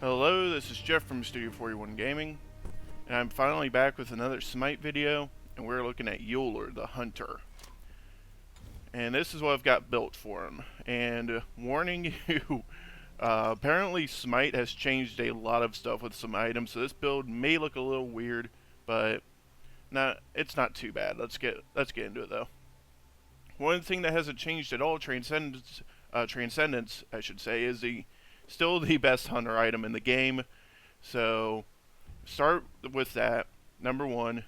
Hello, this is Jeff from Studio 41 Gaming, and I'm finally back with another Smite video, and we're looking at Ullr, the Hunter. And this is what I've got built for him. And warning you, apparently Smite has changed a lot of stuff with some items, so this build may look a little weird, but it's not too bad. Let's get into it though. One thing that hasn't changed at all, Transcendence, I should say, is still the best hunter item in the game. So start with that, number one.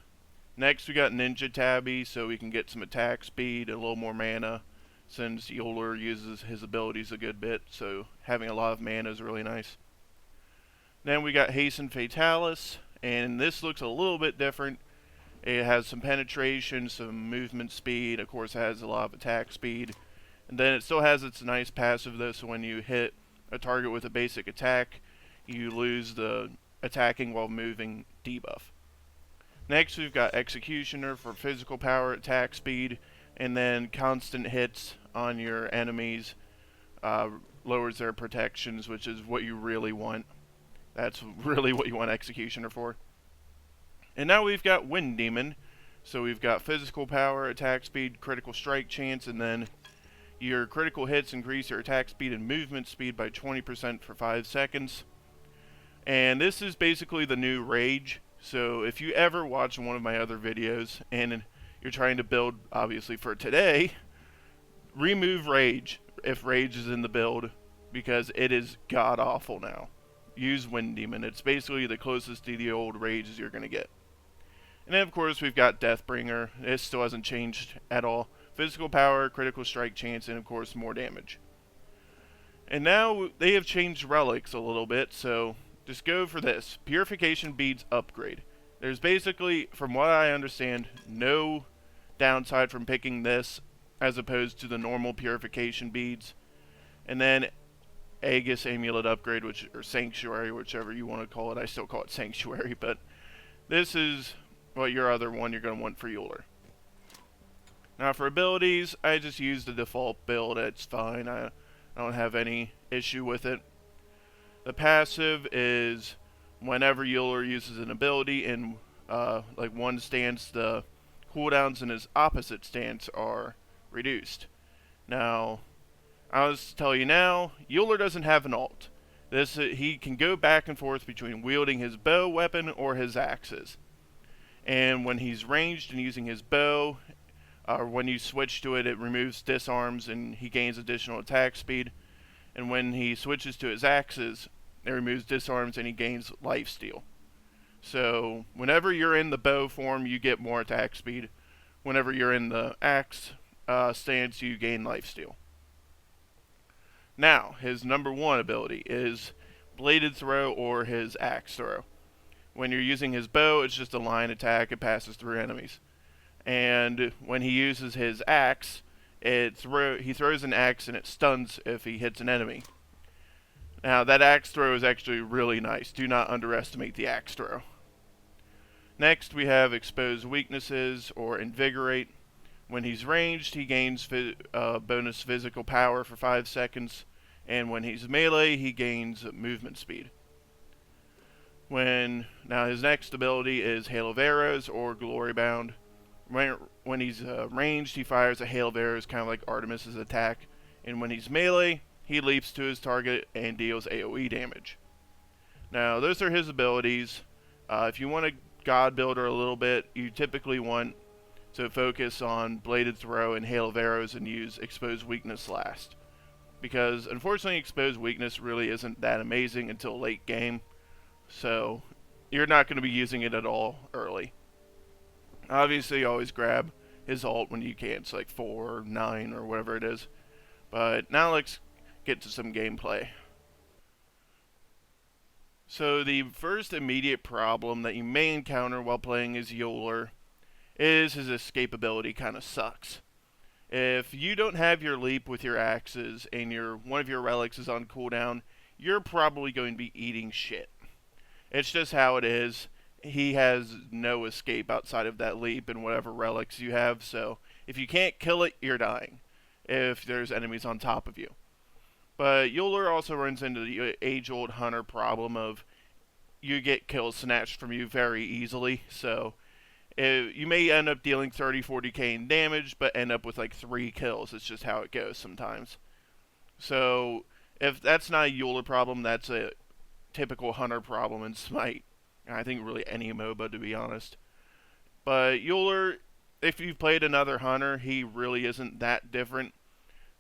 Next we got Ninja Tabi, so we can get some attack speed, a little more mana, since Ullr uses his abilities a good bit, so having a lot of mana is really nice. Then we got Hastened Fatalis, and this looks a little bit different. It has some penetration, some movement speed, of course it has a lot of attack speed, and then it still has its nice passive though, so when you hit a target with a basic attack, you lose the attacking while moving debuff. Next we've got Executioner for physical power, attack speed, and then constant hits on your enemies lowers their protections, which is what you really want. That's really what you want Executioner for. And now we've got Wind Demon. So we've got physical power, attack speed, critical strike chance, and then your critical hits increase your attack speed and movement speed by 20% for 5 seconds. And this is basically the new Rage. So if you ever watch one of my other videos and you're trying to build, obviously for today, remove Rage if Rage is in the build, because it is god-awful now. Use Wind Demon. It's basically the closest to the old Rage as you're going to get. And then of course we've got Deathbringer. It still hasn't changed at all. Physical power, critical strike chance, and of course more damage. And now they have changed Relics a little bit, so just go for this. Purification Beads Upgrade. There's basically, from what I understand, no downside from picking this as opposed to the normal Purification Beads. And then Aegis Amulet Upgrade, or Sanctuary, whichever you want to call it. I still call it Sanctuary, but this is what your other one you're going to want for Ullr. Now for abilities, I just use the default build. It's fine. I don't have any issue with it. The passive is whenever Ullr uses an ability in like one stance, the cooldowns in his opposite stance are reduced. Now, I'll just tell you now, Ullr doesn't have an ult. He can go back and forth between wielding his bow weapon or his axes. And when he's ranged and using his bow, when you switch to it, it removes disarms and he gains additional attack speed. And when he switches to his axes, it removes disarms and he gains lifesteal. So whenever you're in the bow form, you get more attack speed. Whenever you're in the axe stance, you gain lifesteal. Now, his number one ability is Bladed Throw or his axe throw. When you're using his bow, it's just a line attack. It passes through enemies. And when he uses his axe, he throws an axe and it stuns if he hits an enemy. Now, that axe throw is actually really nice. Do not underestimate the axe throw. Next, we have Expose Weaknesses or Invigorate. When he's ranged, he gains bonus physical power for 5 seconds. And when he's melee, he gains movement speed. Now his next ability is Hail of Arrows or Glory Bound. When he's ranged, he fires a hail of arrows, kind of like Artemis's attack. And when he's melee, he leaps to his target and deals AoE damage. Now, those are his abilities. If you want to God Builder a little bit, you typically want to focus on Bladed Throw and Hail of Arrows and use Expose Weakness last. Because, unfortunately, Expose Weakness really isn't that amazing until late game. So, you're not going to be using it at all early. Obviously, always grab his ult when you can. It's like 4 or 9 or whatever it is. But now let's get to some gameplay. So the first immediate problem that you may encounter while playing as Ullr is his escapability kind of sucks. If you don't have your leap with your axes and one of your relics is on cooldown, you're probably going to be eating shit. It's just how it is. He has no escape outside of that leap and whatever relics you have, so if you can't kill it, you're dying if there's enemies on top of you. But Ullr also runs into the age-old hunter problem of you get kills snatched from you very easily. So you may end up dealing 30-40k in damage, but end up with like 3 kills. It's just how it goes sometimes. So if that's not a Ullr problem, that's a typical hunter problem in Smite. I think really any MOBA, to be honest. But Ullr, if you've played another hunter, he really isn't that different.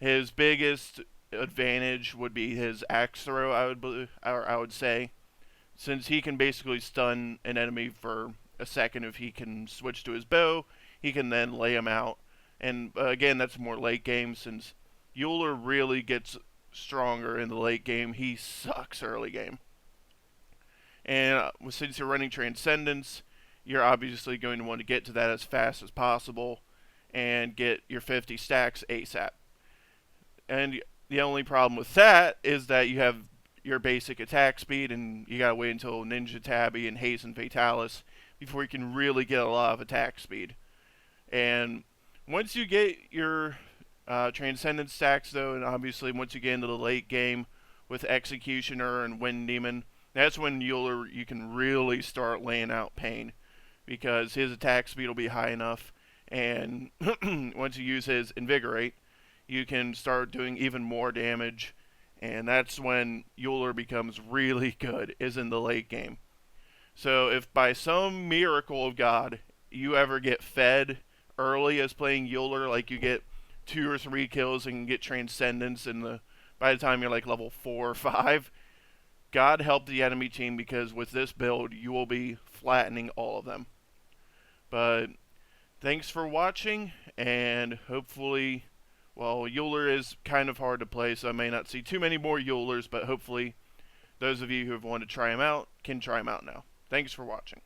His biggest advantage would be his axe throw, I would say, since he can basically stun an enemy for a second. If he can switch to his bow, he can then lay him out. And again, that's more late game, since Ullr really gets stronger in the late game. He sucks early game. And since you're running Transcendence, you're obviously going to want to get to that as fast as possible and get your 50 stacks ASAP. And the only problem with that is that you have your basic attack speed, and you gotta wait until Ninja Tabi and Hastened Fatalis before you can really get a lot of attack speed. And once you get your Transcendence stacks, though, and obviously once you get into the late game with Executioner and Wind Demon, that's when Ullr, you can really start laying out pain, because his attack speed will be high enough, and once you use his Invigorate, you can start doing even more damage, and that's when Ullr becomes really good, is in the late game. So if by some miracle of God you ever get fed early as playing Ullr, like you get 2 or 3 kills and get Transcendence by the time you're like level 4 or 5, God help the enemy team, because with this build you will be flattening all of them. But thanks for watching, and hopefully, well, Ullr is kind of hard to play, so I may not see too many more Ullrs, but hopefully those of you who have wanted to try him out can try him out now. Thanks for watching.